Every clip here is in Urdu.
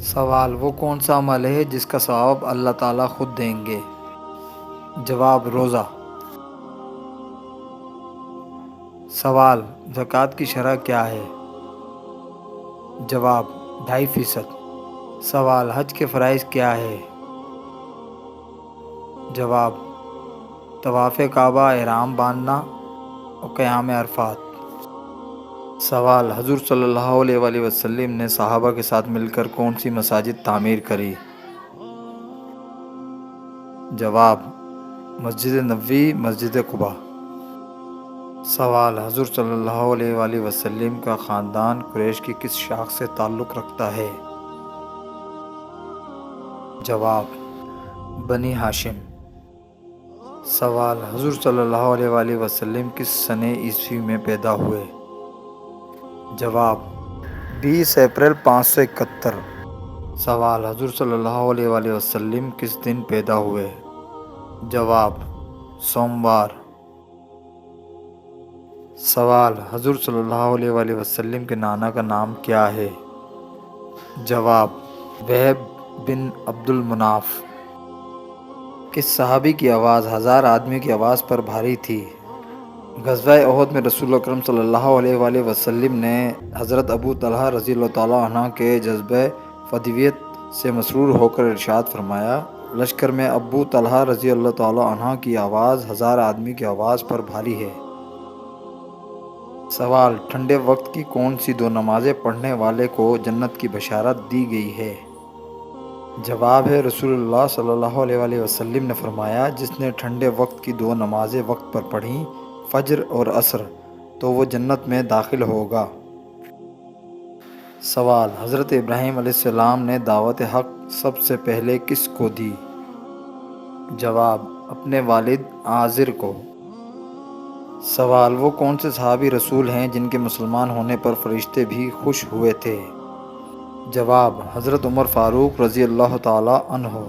سوال: وہ کون سا عمل ہے جس کا ثواب اللہ تعالیٰ خود دیں گے؟ جواب: روزہ۔ سوال: زکوٰۃ کی شرح کیا ہے؟ جواب: 2.5%۔ سوال: حج کے فرائض کیا ہے؟ جواب: طواف کعبہ، احرام باندھنا اور قیام عرفات۔ سوال: حضور صلی اللہ علیہ وآلہ وسلم نے صحابہ کے ساتھ مل کر کون سی مساجد تعمیر کری؟ جواب: مسجد نبوی، مسجد قباء۔ سوال: حضور صلی اللہ علیہ وآلہ وسلم کا خاندان قریش کی کس شاخ سے تعلق رکھتا ہے؟ جواب: بنی ہاشم۔ سوال: حضور صلی اللہ علیہ وآلہ وسلم کس سنہ عیسوی میں پیدا ہوئے؟ جواب: 20 اپریل 571۔ سوال: حضور صلی اللہ علیہ وآلہ وسلم کس دن پیدا ہوئے؟ جواب: سوموار۔ سوال: حضور صلی اللہ علیہ وآلہ وسلم کے نانا کا نام کیا ہے؟ جواب: وہب بن عبد المناف۔ کس صحابی کی آواز 1000 آدمی کی آواز پر بھاری تھی؟ غزوہ احد میں رسول اکرم صلی اللہ علیہ وآلہ وسلم نے حضرت ابو طلحہ رضی اللہ تعالیٰ عنہ کے جذبہ فدیت سے مسرور ہو کر ارشاد فرمایا: لشکر میں ابو طلحہ رضی اللہ تعالیٰ عنہ کی آواز 1000 آدمی کی آواز پر بھاری ہے۔ سوال: ٹھنڈے وقت کی کون سی 2 نمازیں پڑھنے والے کو جنت کی بشارت دی گئی ہے؟ جواب ہے: رسول اللہ صلی اللہ علیہ وآلہ وسلم نے فرمایا: جس نے ٹھنڈے وقت کی 2 نمازیں وقت پر پڑھیں، فجر اور عصر، تو وہ جنت میں داخل ہوگا۔ سوال: حضرت ابراہیم علیہ السلام نے دعوت حق سب سے پہلے کس کو دی؟ جواب: اپنے والد آزر کو۔ سوال: وہ کون سے صحابی رسول ہیں جن کے مسلمان ہونے پر فرشتے بھی خوش ہوئے تھے؟ جواب: حضرت عمر فاروق رضی اللہ تعالیٰ عنہ۔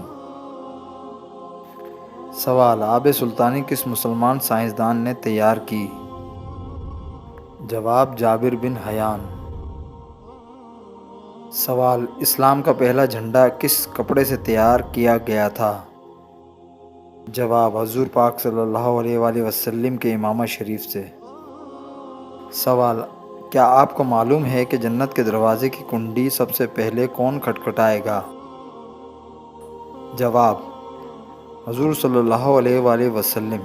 سوال: آب سلطانی کس مسلمان سائنسدان نے تیار کی؟ جواب: جابر بن حیان۔ سوال: اسلام کا پہلا جھنڈا کس کپڑے سے تیار کیا گیا تھا؟ جواب: حضور پاک صلی اللہ علیہ وآلہ وسلم کے امامہ شریف سے۔ سوال: کیا آپ کو معلوم ہے کہ جنت کے دروازے کی کنڈی سب سے پہلے کون کھٹکھٹائے گا؟ جواب: حضور صلی اللہ علیہ وآلہ وسلم۔